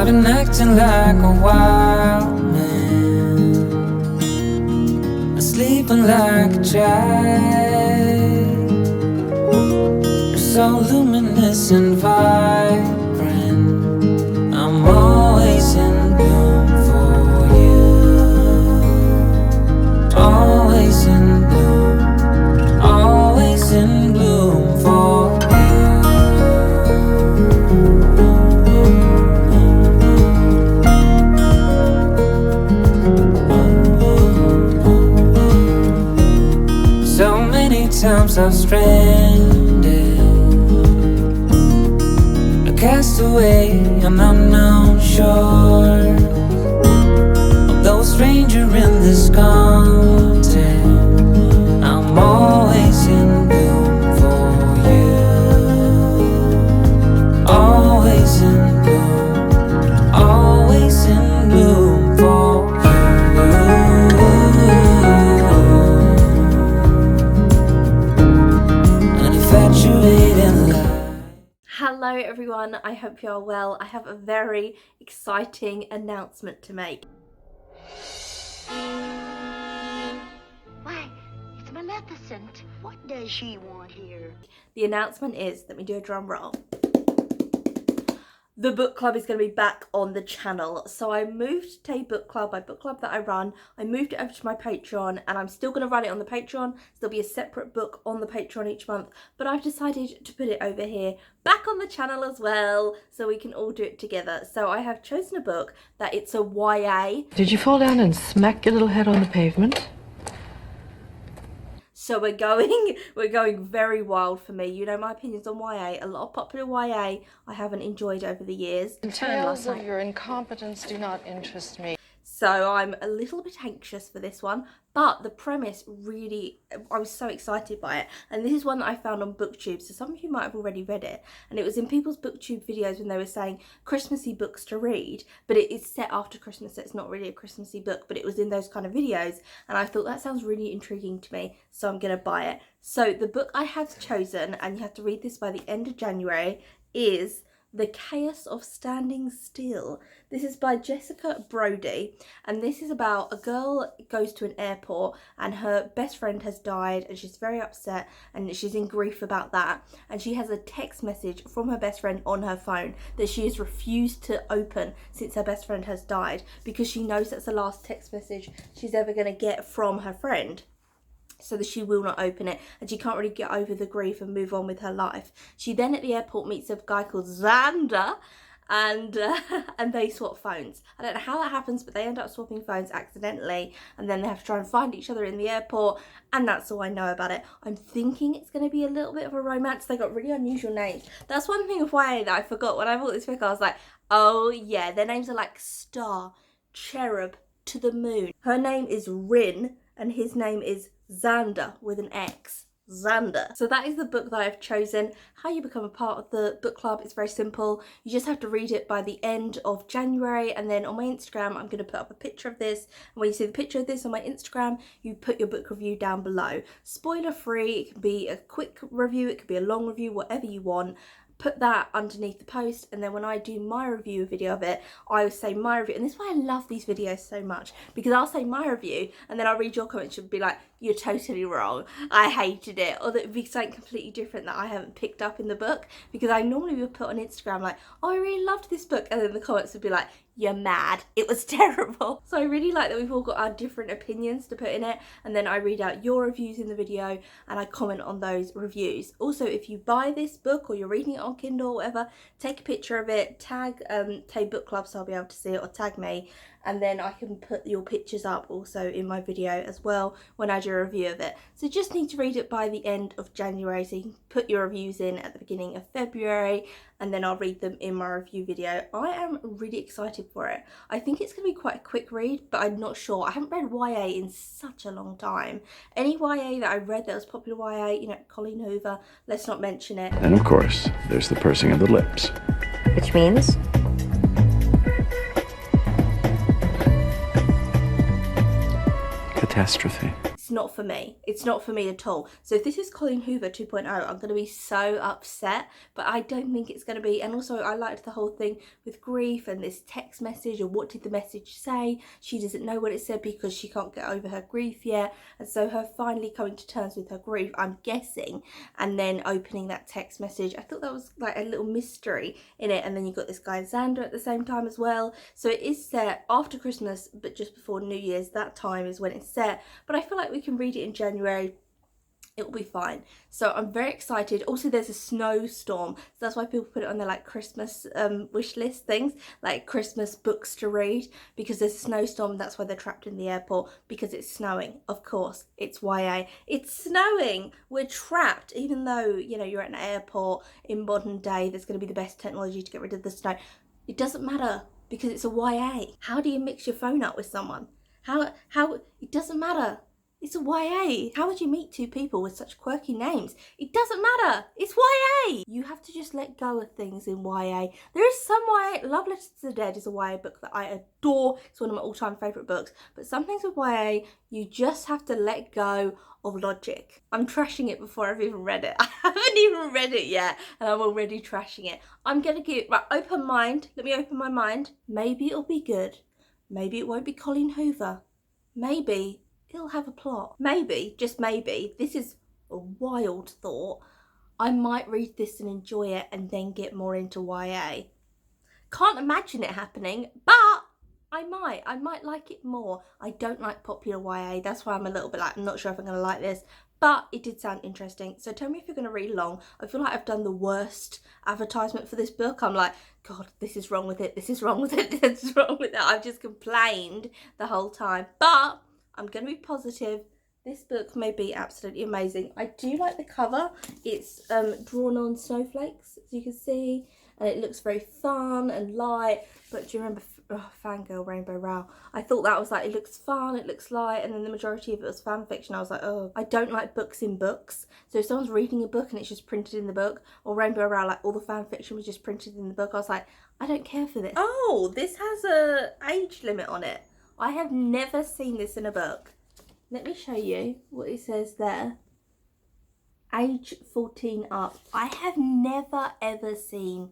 I've been acting like a wild man, sleeping like a child. You're so luminous and vibrant, I'm always in bloom for you. Always in bloom, always in bloom for you. So many times I've stranded, a castaway on unknown shore, although a stranger in this continent, I'm always in bloom for you. Always in bloom, always in bloom for you. Hello everyone, I hope you are well. I have a very exciting announcement to make. Why, it's Maleficent. What does she want here? The announcement is, let me do a drum roll. The book club is going to be back on the channel. So I moved Tay Bookclub, my book club that I run, I moved it over to my Patreon, and I'm still going to run it on the Patreon. So there'll be a separate book on the Patreon each month, but I've decided to put it over here back on the channel as well, so we can all do it together. So I have chosen a book that it's a YA. Did you fall down and smack your little head on the pavement? So we're going very wild for me. You know my opinions on YA. A lot of popular YA I haven't enjoyed over the years. Tales of your incompetence do not interest me. So I'm a little bit anxious for this one, but the premise really, I was so excited by it. And this is one that I found on BookTube, so some of you might have already read it. And it was in people's BookTube videos when they were saying Christmassy books to read, but it is set after Christmas, so it's not really a Christmassy book, but it was in those kind of videos. And I thought that sounds really intriguing to me, so I'm going to buy it. So the book I have chosen, and you have to read this by the end of January, is The Chaos of Standing Still. This is by Jessica Brody, and this is about a girl goes to an airport and her best friend has died and she's very upset and she's in grief about that, and she has a text message from her best friend on her phone that she has refused to open since her best friend has died, because she knows that's the last text message she's ever going to get from her friend. So that she will not open it, and she can't really get over the grief and move on with her life. She then at the airport meets a guy called Xander, and they swap phones. I don't know how that happens, but they end up swapping phones accidentally, and then they have to try and find each other in the airport, and that's all I know about it. I'm thinking it's going to be a little bit of a romance. They got really unusual names. That's one thing of YA that I forgot. When I bought this book, I was like, oh yeah, their names are like Star, Cherub, To the Moon. Her name is Rin, and his name is Xander with an X. Xander. So that is the book that I've chosen. How you become a part of the book club is very simple. You just have to read it by the end of January, and then on my Instagram I'm going to put up a picture of this, and when you see the picture of this on my Instagram you put your book review down below. Spoiler free, it can be a quick review, it could be a long review, whatever you want. Put that underneath the post, and then when I do my review video of it, I will say my review. And this is why I love these videos so much, because I'll say my review and then I'll read your comments and be like, you're totally wrong, I hated it, or that it'd be something completely different that I haven't picked up in the book. Because I normally would put on Instagram like, oh, I really loved this book, and then the comments would be like, you're mad, it was terrible. So I really like that we've all got our different opinions to put in it, and then I read out your reviews in the video and I comment on those reviews. Also, if you buy this book or you're reading it on Kindle or whatever, take a picture of it, tag Tay Bookclub so I'll be able to see it, or tag me, and then I can put your pictures up also in my video as well when I do a review of it. So just need to read it by the end of January, so you can put your reviews in at the beginning of February, and then I'll read them in my review video. I am really excited for it. I think it's going to be quite a quick read, but I'm not sure. I haven't read YA in such a long time. Any YA that I read that was popular YA, you know, Colleen Hoover, let's not mention it. And of course, there's the pursing of the lips. Which means? Catastrophe. It's not for me. It's not for me at all. So if this is Colleen Hoover 2.0, I'm going to be so upset, but I don't think it's going to be. And also I liked the whole thing with grief and this text message, or what did the message say? She doesn't know what it said because she can't get over her grief yet. And so her finally coming to terms with her grief, I'm guessing, and then opening that text message. I thought that was like a little mystery in it. And then you've got this guy Xander at the same time as well. So it is set after Christmas, but just before New Year's. That time is when it's set. But I feel like we can read it in January. It will be fine. So I'm very excited. Also, there's a snowstorm, so that's why people put it on their like Christmas wish list things, like Christmas books to read, because there's a snowstorm. That's why they're trapped in the airport, because it's snowing. Of course, it's YA. It's snowing. We're trapped, even though, you know, you're at an airport in modern day. There's going to be the best technology to get rid of the snow. It doesn't matter because it's a YA. How do you mix your phone up with someone? How it doesn't matter. It's a YA. How would you meet two people with such quirky names? It doesn't matter. It's YA. You have to just let go of things in YA. There is some YA. Love Letters to the Dead is a YA book that I adore. It's one of my all-time favourite books. But some things with YA, you just have to let go of logic. I'm trashing it before I've even read it. I haven't even read it yet and I'm already trashing it. I'm going to give, right, open mind. Let me open my mind. Maybe it'll be good. Maybe it won't be Colleen Hoover. Maybe it'll have a plot. Maybe, just maybe, this is a wild thought, I might read this and enjoy it and then get more into YA. Can't imagine it happening, but I might like it more. I don't like popular YA, that's why I'm a little bit like, I'm not sure if I'm going to like this, but it did sound interesting. So tell me if you're going to read along. I feel like I've done the worst advertisement for this book. I'm like, God, this is wrong with it, this is wrong with it, this is wrong with it. I've just complained the whole time, but I'm going to be positive. This book may be absolutely amazing. I do like the cover. It's drawn on snowflakes, as you can see, and it looks very fun and light. But do you remember Fangirl Rainbow Row? I thought that was like, it looks fun, it looks light, and then the majority of it was fan fiction. I was like, oh, I don't like books in books. So if someone's reading a book and it's just printed in the book, or Rainbow Row, like all the fan fiction was just printed in the book, I was like, I don't care for this. Oh, this has a age limit on it. I have never seen this in a book. Let me show you what it says there. Age 14 up. I have never ever seen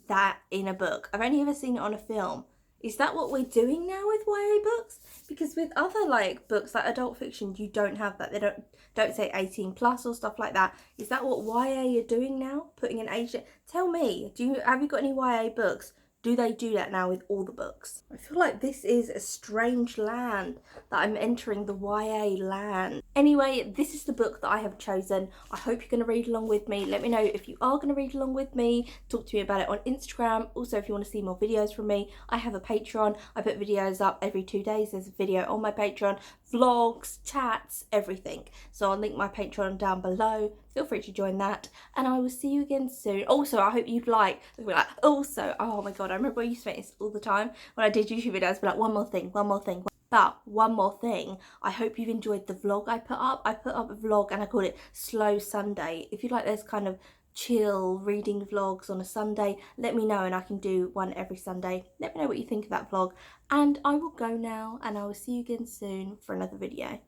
that in a book. I've only ever seen it on a film. Is that what we're doing now with YA books? Because with other like books like adult fiction, you don't have that. They don't say 18 plus or stuff like that. Is that what YA are doing now? Putting an age? Tell me, have you got any YA books? Do they do that now with all the books? I feel like this is a strange land that I'm entering, the YA land. Anyway, this is the book that I have chosen. I hope you're going to read along with me. Let me know if you are going to read along with me. Talk to me about it on Instagram. Also, if you want to see more videos from me, I have a Patreon. I put videos up every 2 days. There's a video on my Patreon, vlogs, chats, everything. So I'll link my Patreon down below. Feel free to join that, and I will see you again soon. Also, I hope you've liked, also, oh my God, I remember I used to make this all the time when I did YouTube videos, but like, one more thing. But one more thing, I hope you've enjoyed the vlog I put up. I put up a vlog and I called it Slow Sunday. If you like those kind of chill reading vlogs on a Sunday, let me know and I can do one every Sunday. Let me know what you think of that vlog, and I will go now, and I will see you again soon for another video.